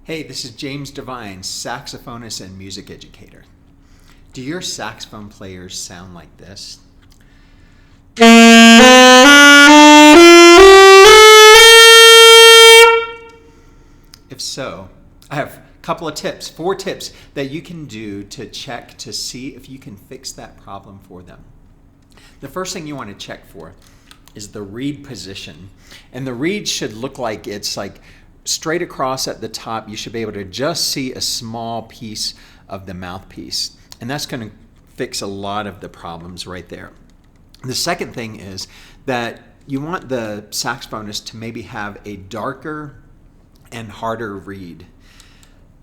Hey, this is James Devine, saxophonist and music educator. Do your saxophone players sound like this? If so, I have a couple of tips, 4 tips that you can do to check to see if you can fix that problem for them. The first thing you want to check for is the reed position. And the reed should look like it's like straight across at the top. You should be able to just see a small piece of the mouthpiece. And that's going to fix a lot of the problems right there. The second thing is that you want the saxophonist to maybe have a darker and harder reed.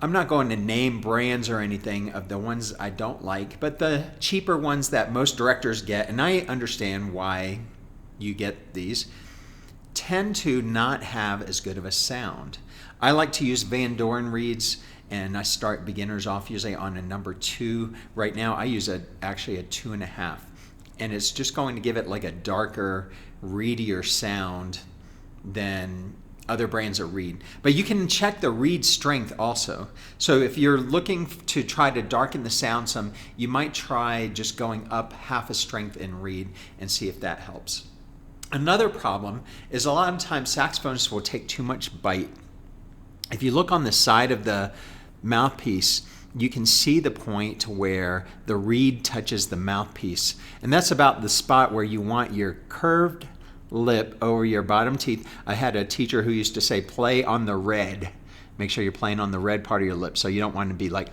I'm not going to name brands or anything of the ones I don't like, but the cheaper ones that most directors get, and I understand why you get these, tend to not have as good of a sound. I like to use Van Doren reeds, and I start beginners off usually on a number 2. Right now I use actually a 2.5, and it's just going to give it like a darker, reedier sound than other brands of reed. But you can check the reed strength also. So if you're looking to try to darken the sound some, you might try just going up half a strength in reed and see if that helps. Another problem is a lot of times saxophonists will take too much bite. If you look on the side of the mouthpiece, you can see the point where the reed touches the mouthpiece. And that's about the spot where you want your curved lip over your bottom teeth. I had a teacher who used to say, play on the red. Make sure you're playing on the red part of your lip, so you don't want to be like,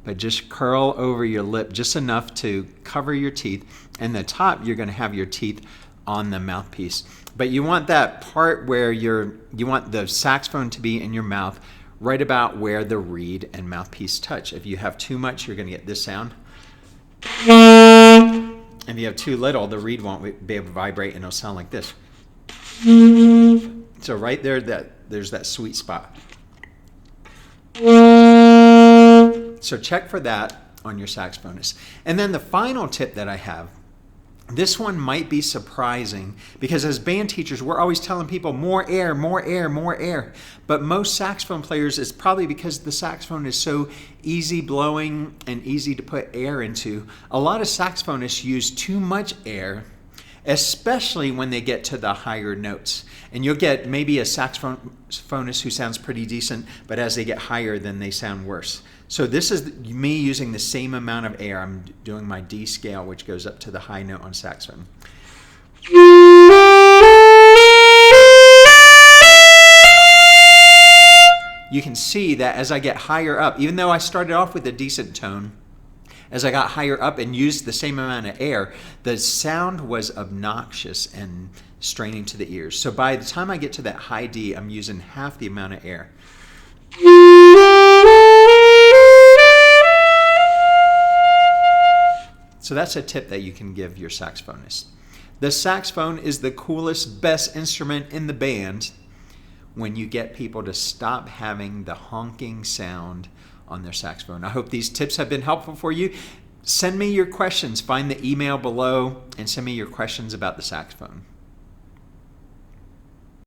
but just curl over your lip just enough to cover your teeth. And the top, you're going to have your teeth on the mouthpiece. But you want that part where you want the saxophone to be in your mouth right about where the reed and mouthpiece touch. If you have too much, you're going to get this sound. If you have too little, the reed won't be able to vibrate and it'll sound like this. So right there, there's that sweet spot. So check for that on your saxophonist. And then the final tip that I have, this one might be surprising because as band teachers, we're always telling people more air, more air, more air. But most saxophone players, it's probably because the saxophone is so easy blowing and easy to put air into. A lot of saxophonists use too much air, especially when they get to the higher notes. And you'll get maybe a saxophonist who sounds pretty decent, but as they get higher, then they sound worse. So this is me using the same amount of air. I'm doing my D scale, which goes up to the high note on saxophone. You can see that as I get higher up, even though I started off with a decent tone, as I got higher up and used the same amount of air, the sound was obnoxious and straining to the ears. So by the time I get to that high D, I'm using half the amount of air. So that's a tip that you can give your saxophonist. The saxophone is the coolest, best instrument in the band when you get people to stop having the honking sound on their saxophone. I hope these tips have been helpful for you. Send me your questions. Find the email below and send me your questions about the saxophone.